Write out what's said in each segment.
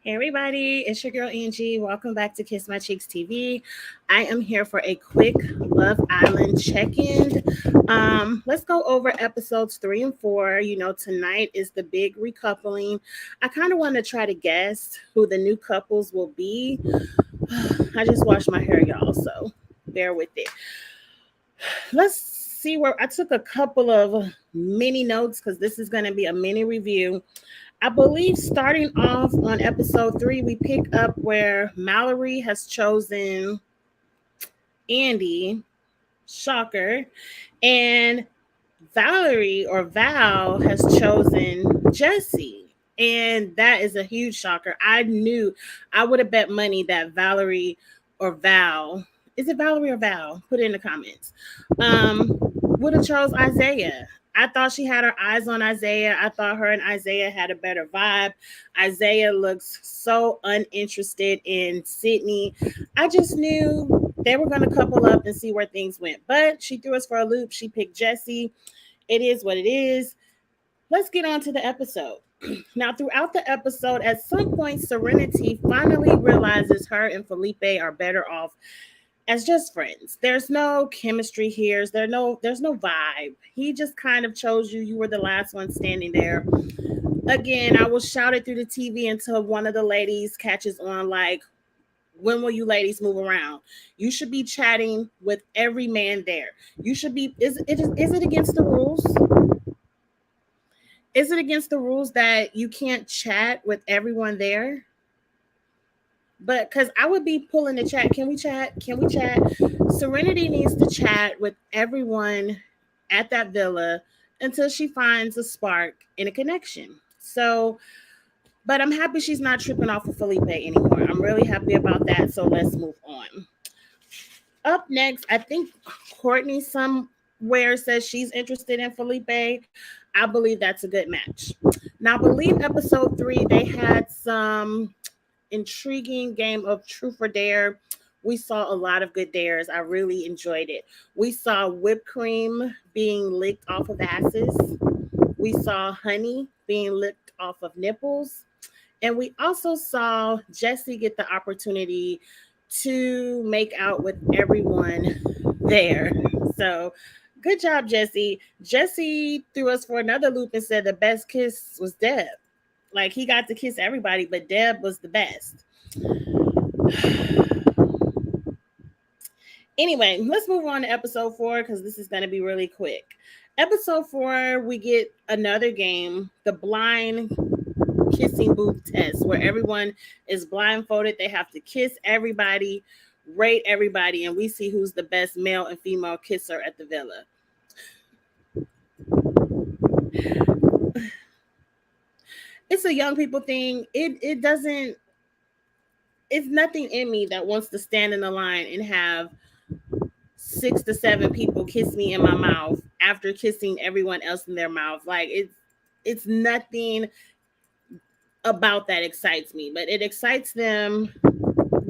Hey everybody, it's your girl Angie. Welcome back to Kiss My Cheeks TV. I am here for a quick Love Island check-in. Let's go over episodes 3 and 4. Tonight is the big recoupling. I kind of want to try to guess who the new couples will be. I just washed my hair, y'all, so bear with it. Let's see where I took a couple of mini notes because this is going to be a mini review. I believe starting off on episode 3, we pick up where Mallory has chosen Andy, shocker, and Valerie or Val has chosen Jesse. And that is a huge shocker. I would have bet money that Valerie or Val, is it Valerie or Val? Put it in the comments. Would have chose Isaiah. I thought she had her eyes on Isaiah. I thought her and Isaiah had a better vibe. Isaiah looks so uninterested in Sydney. I just knew they were going to couple up and see where things went. But she threw us for a loop. She picked Jesse. It is what it is. Let's get on to the episode. Now, throughout the episode, at some point, Serenity finally realizes her and Felipe are better off as just friends. There's no chemistry here. There's no vibe. He just kind of chose you. You were the last one standing there. Again, I will shout it through the TV until one of the ladies catches on, like, when will you ladies move around? You should be chatting with every man there. You should be. Is it against the rules? Is it against the rules that you can't chat with everyone there? But because I would be pulling the chat. Can we chat? Can we chat? Serenity needs to chat with everyone at that villa until she finds a spark and a connection. So, but I'm happy she's not tripping off of Felipe anymore. I'm really happy about that. So let's move on. Up next, I think Courtney somewhere says she's interested in Felipe. I believe that's a good match. Now, I believe episode 3, they had some intriguing game of truth or dare. We saw a lot of good dares. I really enjoyed it. We saw whipped cream being licked off of asses. We saw honey being licked off of nipples. And we also saw Jesse get the opportunity to make out with everyone there. So good job, Jesse. Jesse threw us for another loop and said the best kiss was Deb. Like, he got to kiss everybody, but Deb was the best. Anyway, let's move on to episode 4 because this is going to be really quick. Episode 4, we get another game, the blind kissing booth test, where everyone is blindfolded. They have to kiss everybody, rate everybody, and we see who's the best male and female kisser at the villa. It's a young people thing. It doesn't, it's nothing in me that wants to stand in the line and have 6 to 7 people kiss me in my mouth after kissing everyone else in their mouth. Like, it's nothing about that excites me, but it excites them.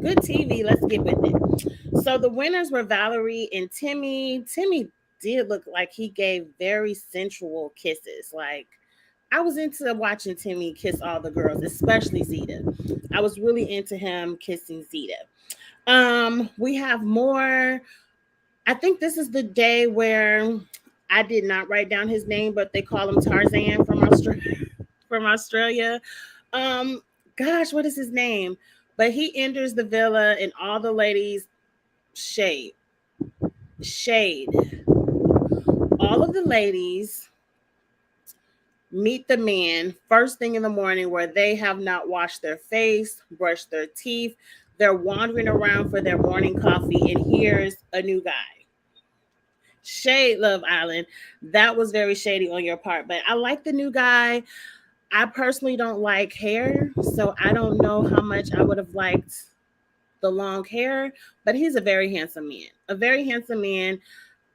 Good TV. Let's get with it. So the winners were Valerie and Timmy. Timmy did look like he gave very sensual kisses. Like, I was into watching Timmy kiss all the girls, especially Zeta. I was really into him kissing Zeta. We have more. I think this is the day where I did not write down his name, but they call him Tarzan from Australia. From Australia. Um, Gosh, what is his name? But he enters the villa and all the ladies shade. Shade. All of the ladies meet the man first thing in the morning where they have not washed their face, brushed their teeth. They're wandering around for their morning coffee, and here's a new guy. Shade, Love Island. That was very shady on your part, but I like the new guy. I personally don't like hair, so I don't know how much I would have liked the long hair, but he's a very handsome man. A very handsome man.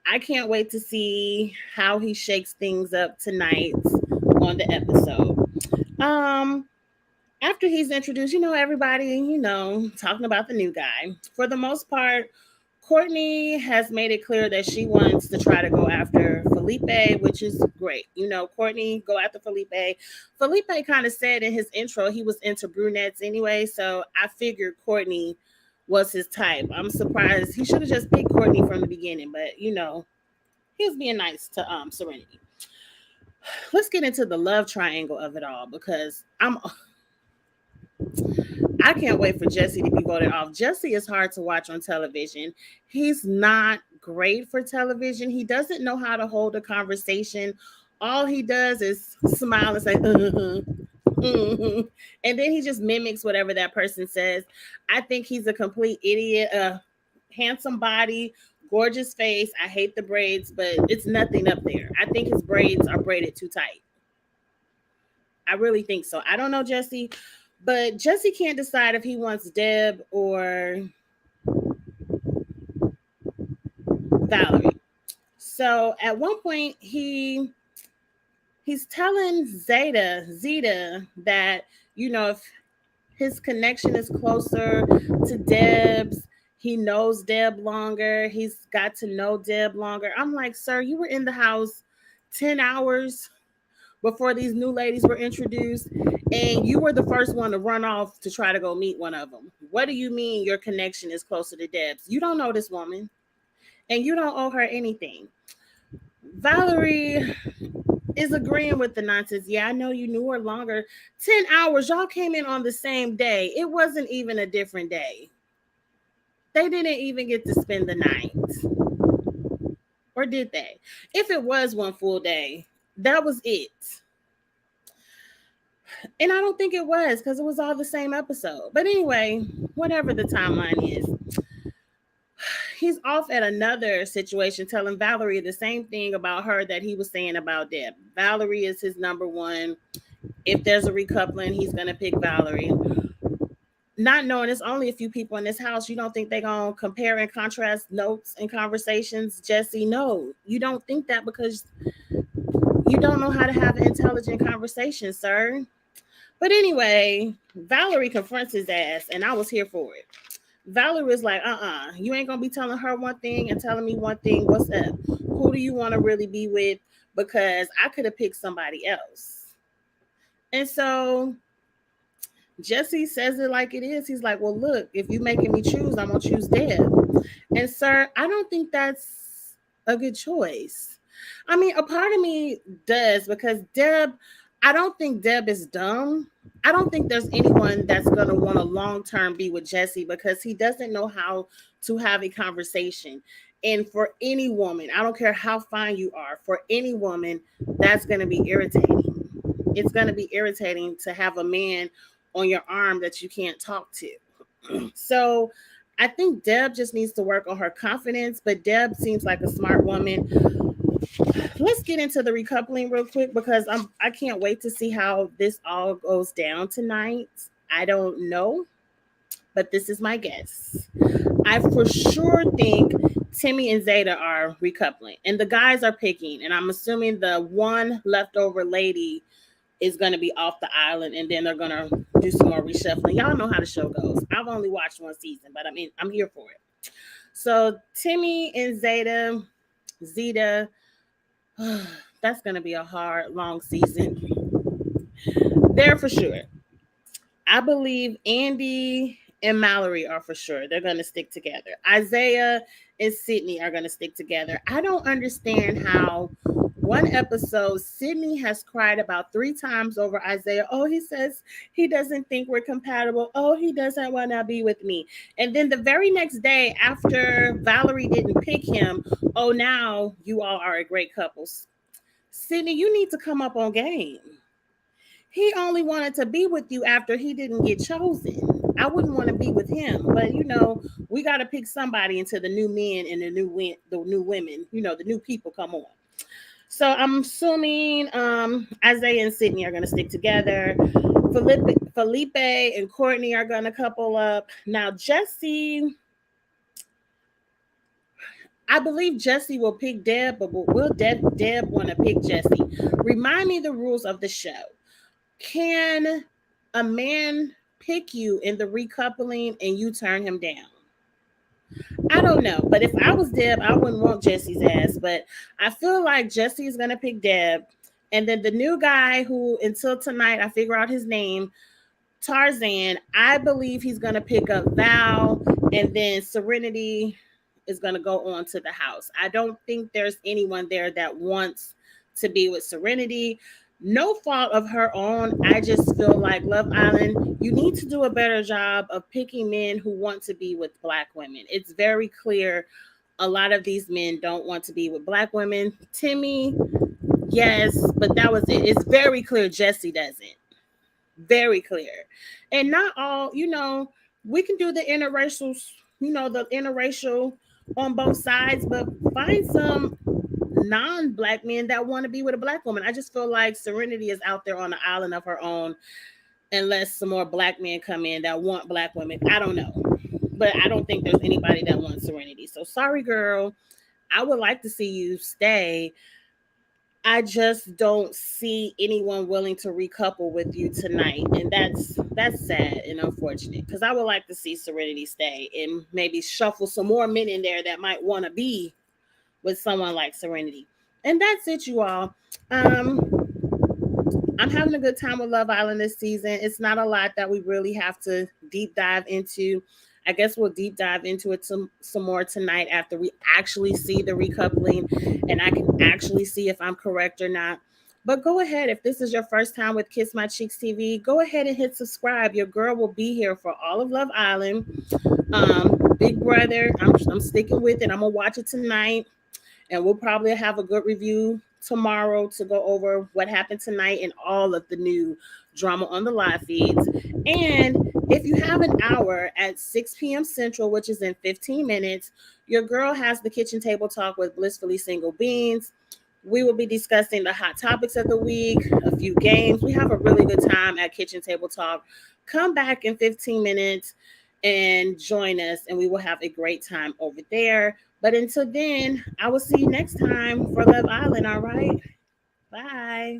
I can't wait to see how he shakes things up tonight on the episode. Um, After he's introduced, everybody, talking about the new guy. For the most part, Courtney has made it clear that she wants to try to go after Felipe. Felipe, which is great. Courtney, go after Felipe. Felipe kind of said in his intro he was into brunettes anyway, so I figured Courtney was his type. I'm surprised he should have just picked Courtney from the beginning, but he was being nice to Serenity. Let's get into the love triangle of it all because I can't wait for Jesse to be voted off. Jesse is hard to watch on television. He's not great for television. He doesn't know how to hold a conversation. All he does is smile and say, and then he just mimics whatever that person says. I think he's a complete idiot. Handsome body, gorgeous face. I hate the braids, but it's nothing up there. I think his braids are braided too tight. I really think so. I don't know Jesse, but Jesse can't decide if he wants Deb or Valerie. So at one point he's telling Zeta that if his connection is closer to Deb's, he knows Deb longer. He's got to know Deb longer. I'm like, sir, you were in the house 10 hours before these new ladies were introduced, and you were the first one to run off to try to go meet one of them. What do you mean your connection is closer to Deb's? You don't know this woman, and you don't owe her anything. Valerie is agreeing with the nonsense. Yeah, I know you knew her longer. 10 hours. Y'all came in on the same day. It wasn't even a different day. They didn't even get to spend the night. Or did they? If it was one full day, that was it. And I don't think it was because it was all the same episode. But anyway, whatever the timeline is, he's off at another situation telling Valerie the same thing about her that he was saying about Deb. Valerie is his number one. If there's a recoupling, he's going to pick Valerie. Not knowing it's only a few people in this house, you don't think they're going to compare and contrast notes and conversations? Jesse, no. You don't think that because you don't know how to have an intelligent conversation, sir. But anyway, Valerie confronts his ass, and I was here for it. Valerie was like, you ain't going to be telling her one thing and telling me one thing. What's up? Who do you want to really be with? Because I could have picked somebody else. And so Jesse says it like it is. He's like, well, look, if you making me choose, I'm going to choose Deb. And sir, I don't think that's a good choice. I mean, a part of me does because Deb, I don't think Deb is dumb. I don't think there's anyone that's going to want to long-term be with Jesse because he doesn't know how to have a conversation. And for any woman, I don't care how fine you are, for any woman, that's going to be irritating. It's going to be irritating to have a man on your arm that you can't talk to. So I think Deb just needs to work on her confidence, but Deb seems like a smart woman. Let's get into the recoupling real quick because I can't wait to see how this all goes down tonight. I don't know, but this is my guess. I for sure think Timmy and Zeta are recoupling, and the guys are picking, and I'm assuming the one leftover lady is going to be off the island, and then they're going to do some more reshuffling. Y'all know how the show goes. I've only watched one season, but I'm here for it. So Timmy and Zeta, that's going to be a hard, long season. They're for sure. I believe Andy and Mallory are for sure. They're going to stick together. Isaiah and Sydney are going to stick together. I don't understand how one episode, Sydney has cried about 3 times over Isaiah. Oh, he says he doesn't think we're compatible. Oh, he doesn't want to be with me. And then the very next day, after Valerie didn't pick him, oh, now you all are a great couple. Sydney, you need to come up on game. He only wanted to be with you after he didn't get chosen. I wouldn't want to be with him, but we got to pick somebody until the new men and the new women, the new people come on. So I'm assuming Isaiah and Sydney are going to stick together. Felipe and Courtney are going to couple up. Now Jesse, I believe Jesse will pick Deb, but will Deb want to pick Jesse? Remind me the rules of the show. Can a man pick you in the recoupling and you turn him down? I don't know, but if I was Deb, I wouldn't want Jesse's ass. But I feel like Jesse is gonna pick Deb, and then the new guy who until tonight I figure out his name, Tarzan. I believe he's gonna pick up Val, and then Serenity is gonna go on to the house. I don't think there's anyone there that wants to be with Serenity. No fault of her own. I just feel like Love Island, you need to do a better job of picking men who want to be with black women. It's very clear a lot of these men don't want to be with black women. Timmy, yes, but that was it. It's very clear Jesse doesn't. Very clear. And not all, we can do the interracial, the interracial on both sides, but find some non-black men that want to be with a black woman. I just feel like Serenity is out there on the island of her own unless some more black men come in that want black women. I don't know. But I don't think there's anybody that wants Serenity. So sorry, girl. I would like to see you stay. I just don't see anyone willing to recouple with you tonight, and that's sad and unfortunate because I would like to see Serenity stay and maybe shuffle some more men in there that might want to be with someone like Serenity. And that's it, you all. I'm having a good time with Love Island this season. It's not a lot that we really have to deep dive into. I guess we'll deep dive into it some more tonight after we actually see the recoupling and I can actually see if I'm correct or not. But go ahead, if this is your first time with Kiss My Cheeks TV, go ahead and hit subscribe. Your girl will be here for all of Love Island. Big Brother, I'm sticking with it. I'm going to watch it tonight and we'll probably have a good review tomorrow to go over what happened tonight and all of the new drama on the live feeds. And if you have an hour at 6 p.m. Central, which is in 15 minutes, your girl has the kitchen table talk with Blissfully Single Beans. We will be discussing the hot topics of the week, a few games. We have a really good time at Kitchen Table Talk. Come back in 15 minutes and join us, and we will have a great time over there. But until then, I will see you next time for Love Island. All right. Bye.